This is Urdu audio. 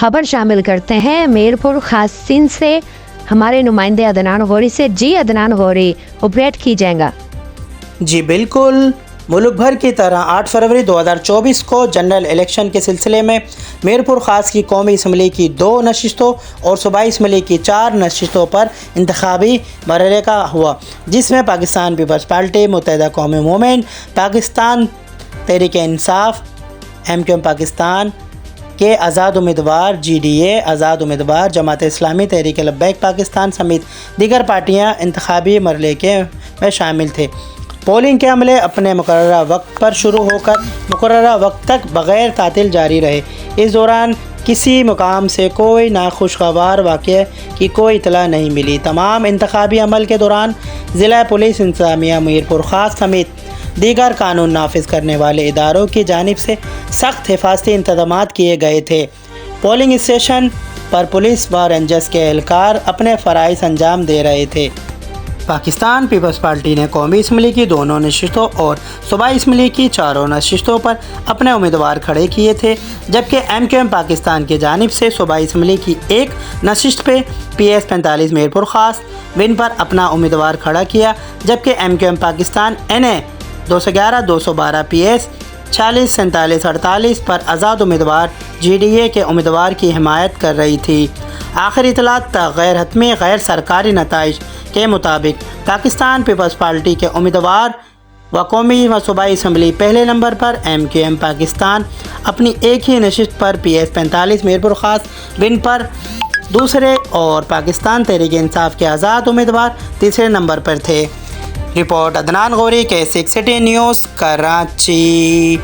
خبر شامل کرتے ہیں میرپور خاص سندھ سے ہمارے نمائندے عدنان غوری سے۔ جی عدنان غوری، اپڈیٹ کیجیے گا۔ جی بالکل، ملک بھر کی طرح 8 فروری 2024 کو جنرل الیکشن کے سلسلے میں میرپور خاص کی قومی اسمبلی کی 2 نشستوں اور صوبائی اسمبلی کی 4 نشستوں پر انتخابی مرحلے کا ہوا، جس میں پاکستان پیپلز پارٹی، متحدہ قومی موومنٹ پاکستان، تحریک انصاف، MQM پاکستان کے آزاد امیدوار، GDA آزاد امیدوار، جماعت اسلامی، تحریک لبیک پاکستان سمیت دیگر پارٹیاں انتخابی مرحلے میں شامل تھے۔ پولنگ کے عملے اپنے مقررہ وقت پر شروع ہو کر مقررہ وقت تک بغیر تعطل جاری رہے۔ اس دوران کسی مقام سے کوئی ناخوشگوار واقعے کی کوئی اطلاع نہیں ملی۔ تمام انتخابی عمل کے دوران ضلع پولیس انتظامیہ میرپور خاص سمیت دیگر قانون نافذ کرنے والے اداروں کی جانب سے سخت حفاظتی انتظامات کیے گئے تھے۔ پولنگ اسٹیشن پر پولیس و رینجرز کے اہلکار اپنے فرائض انجام دے رہے تھے۔ پاکستان پیپلز پارٹی نے قومی اسمبلی کی 2 نشستوں اور صوبائی اسمبلی کی 4 نشستوں پر اپنے امیدوار کھڑے کیے تھے، جبکہ MQM پاکستان کی جانب سے صوبائی اسمبلی کی 1 نشست پہ PS 45 میرپور خاص ون پر اپنا امیدوار کھڑا کیا، جبکہ MQM پاکستان NA 211 212 PS 40 47 48 پر آزاد امیدوار GDA کے امیدوار کی حمایت کر رہی تھی۔ آخری اطلاعات تا غیر حتمی غیر سرکاری نتائج کے مطابق پاکستان پیپلز پارٹی کے امیدوار و قومی و صوبائی اسمبلی پہلے نمبر پر، MQM پاکستان اپنی ایک ہی نشست پر PS 45 میرپور خاص ون پر دوسرے اور پاکستان تحریک انصاف کے آزاد امیدوار تیسرے نمبر پر تھے۔ Report Adnan Ghori, K6 city news, Karachi.